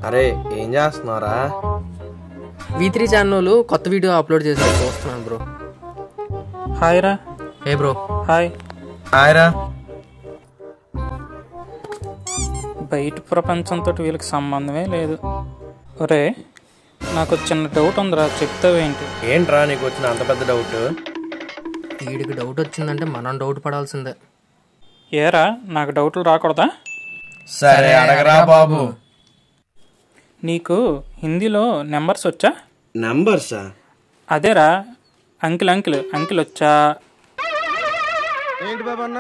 అరే ఏం చేస్తున్నారా? V3 ఛానల్ కొత్త వీడియో అప్లోడ్ చేసి చూస్తున్నాను బ్రో. హాయ్ రా. ఏ బ్రో. హాయ్. హాయ్ రా. బయట ప్రపంచంతో వీళ్ళకి సంబంధమే లేదు. ఒరే నాకు చిన్న డౌట్ ఉందిరా, చెప్తావేంటి? ఏంట్రా నీకు వచ్చిన అంత పెద్ద డౌట్? వీడికి డౌట్ వచ్చిందంటే మనం డౌట్ పడాల్సిందే. ఏరా నాకు డౌట్లు రాకూడదా? సరే అడగరా బాబు. నీకు హిందీలో నెంబర్స్ వచ్చా? నంబర్సా? అదేరా అంకిల్ అంకిల్ అంకిల్ వచ్చా? ఏంటి బాబు అన్న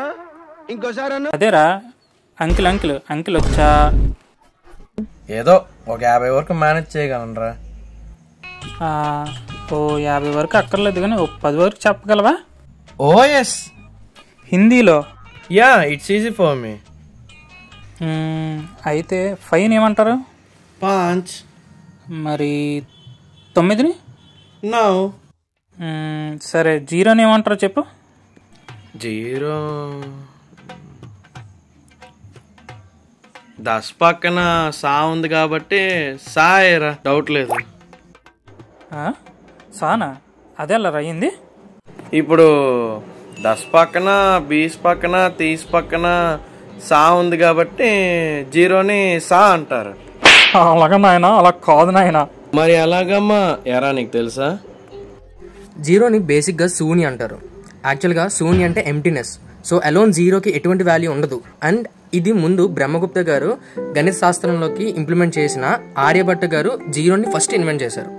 ఇంకోసారి అన్న? అదేరా అంకిల్ అంకిల్ అంకిల్ వచ్చా? ఏదో ఒక 50 వరకు మేనేజ్ చేయగలనరా. ఓ 50 వరకు అక్కర్లేదు కానీ ఓ 10 వరకు చెప్పగలవా? ఓ ఎస్. హిందీలో? Yeah it's easy for me. అయితే 5 ఏమంటారు? 5. మరి 9ని? నో. సరే 0ని ఏమంటారో చెప్పు. 0 10 పక్కన సా ఉంది కాబట్టి సాయేరా, డౌట్ లేదు. సానా? అదే అలా అయ్యింది. ఇప్పుడు 10 పక్కన 20 పక్కన 30 పక్కన సా ఉంది కాబట్టి 0ని సా అంటారు. అలాగా నాయనా? అలా కాదు నాయనా. మరి ఎలాగమ్మా? ఎరా నీకు తెలుసా? 0ని బేసిక్గా శూన్య అంటారు. యాక్చువల్గా శూన్య అంటే ఎంప్టీనెస్. సో అలోన్ 0కి ఎటువంటి వాల్యూ ఉండదు. అండ్ ఇది ముందు బ్రహ్మగుప్త గారు గణిత శాస్త్రంలోకి ఇంప్లిమెంట్ చేసిన ఆర్యభట్ట గారు 0ని ఫస్ట్ ఇన్వెంట్ చేశారు.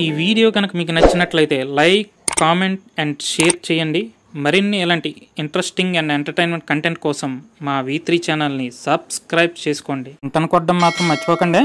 ఈ వీడియో కనుక మీకు నచ్చినట్లయితే లైక్, కామెంట్ అండ్ షేర్ చేయండి. మరిన్ని ఇలాంటి ఇంట్రెస్టింగ్ అండ్ ఎంటర్టైన్మెంట్ కంటెంట్ కోసం మా V3 ఛానల్ని సబ్స్క్రైబ్ చేసుకోండి. ఇంతను కొట్టడం మాత్రం మర్చిపోకండి.